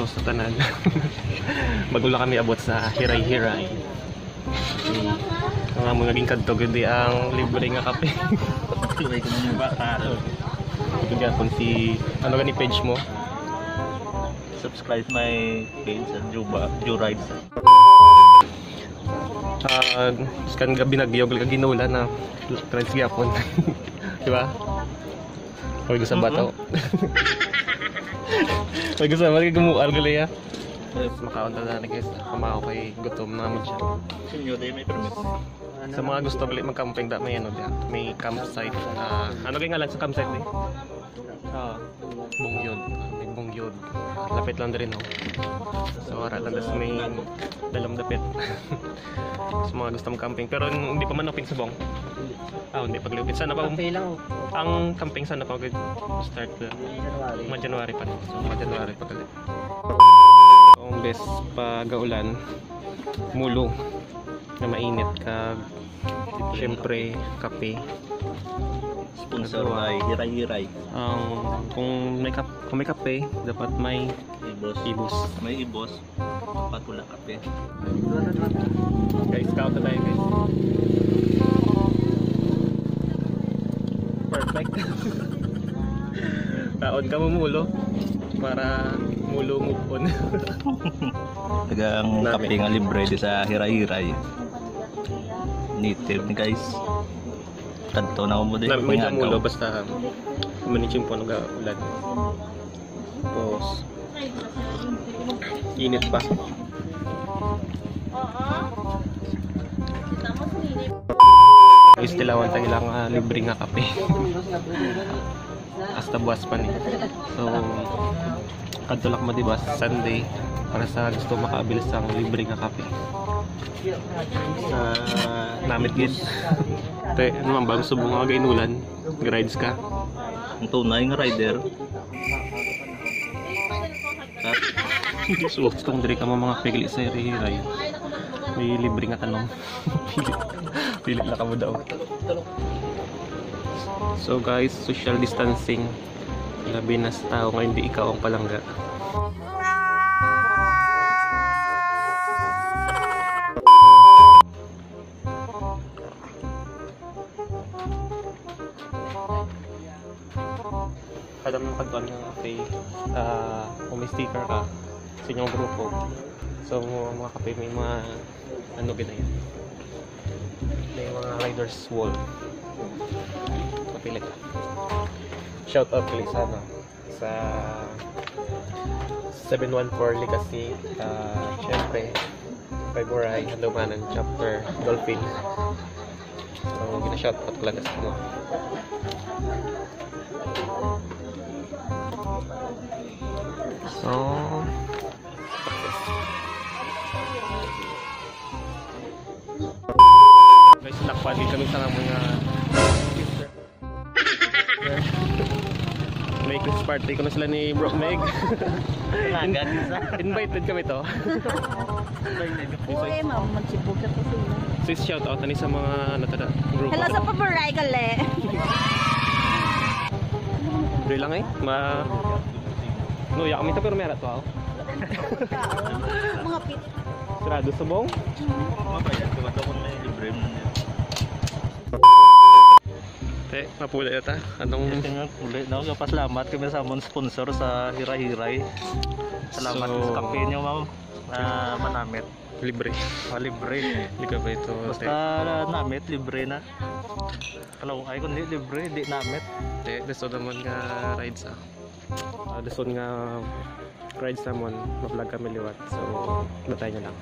to sa tanan. Bago lang kami abot sa Hiray-Hiray. Ang mga naging kadto gudi ang libre nga kape. Tuloy ko na yung bakal. Ito gyapon si ano gani page mo? Subscribe my page sa Joe Rides. Kan gabi nagyog ka ginula na trends gyapon. Di ba? Oy gusto bataw. Oy gusto magigumual gali ya. Makaon na guys, kamao kay gutom na mo siya. Sinyo day may permit. Sa mga gusto gali mag-camping da may ano diyan, may campsite na ano kay ngalan sa campsite ni? Bungyod. May Bungyod. Lapit lang din no. So ara lang das may dalam dapit. Sa mga gusto mag-camping pero hindi pa man open sa bong. Hindi paglupit sana pa. Ang camping sana pa start na January pa. So January pa gali. Ang best pag ulan mulo na mainit ka syempre kape Sponsor by Hiray-Hiray. Kung may kape dapat may ibos. May ibos. Dapat wala kape. Guys, scout na tayo guys. Perfect. Taon ka mumulo para mulo move on. Tagang kape nga libre di sa Hiray-Hiray. Native ni guys. Kadto na mo din. May mulo basta manichim po nag-ulan. Tapos init pa. Guys, tilawan tayo lang libre nga kape. Hasta buwas pa ni. So kadtulak mo diba Sunday para sa gusto makabilis ang libre nga kape. Namit gid. Te, ano man ba gusto mo nga gainulan? Rides ka? Ang tunay nga rider. So, kung diri ka mo mga pigli sa Hiray-Hiray, may libre nga tanong. Pili na ka mo daw. So guys, social distancing. Labi na sa tao nga hindi ikaw ang palangga. Kada mo kadtuan nga kape, kung may sticker ka sa inyong grupo. So mga kape may mga ano ginayon. May mga riders wall. Kapili ka. Shout out please sa 714 Legacy, syempre February Handumanan chapter Dolphin. So gina-shout out ko lang sa mga. So guys, nakpali kami sa mga may Christmas party ko na sila ni Bro Meg. Invited kami to. Uy, magsibog ka to sila. Sis, shout out ani sa mga natada group. Hello sa paboray gali. Dre lang no, ya kami to pero meron to ako. Mga pit. Sarado sa bong. Mapayat ko ba kung may libre mo niya. Te, mapula yata. Anong Tingnan ulit na ako. Pasalamat kami sa among sponsor sa Hiray-Hiray. Salamat So, sa kape niyo, ma'am. Manamit. libre? Libre. Hindi ka ba ito? Basta namit, libre na. Ano, ay kung di libre, di namit. Te, gusto naman nga rides gusto nga rides naman, ma-vlog kami liwat. So, batay nyo lang.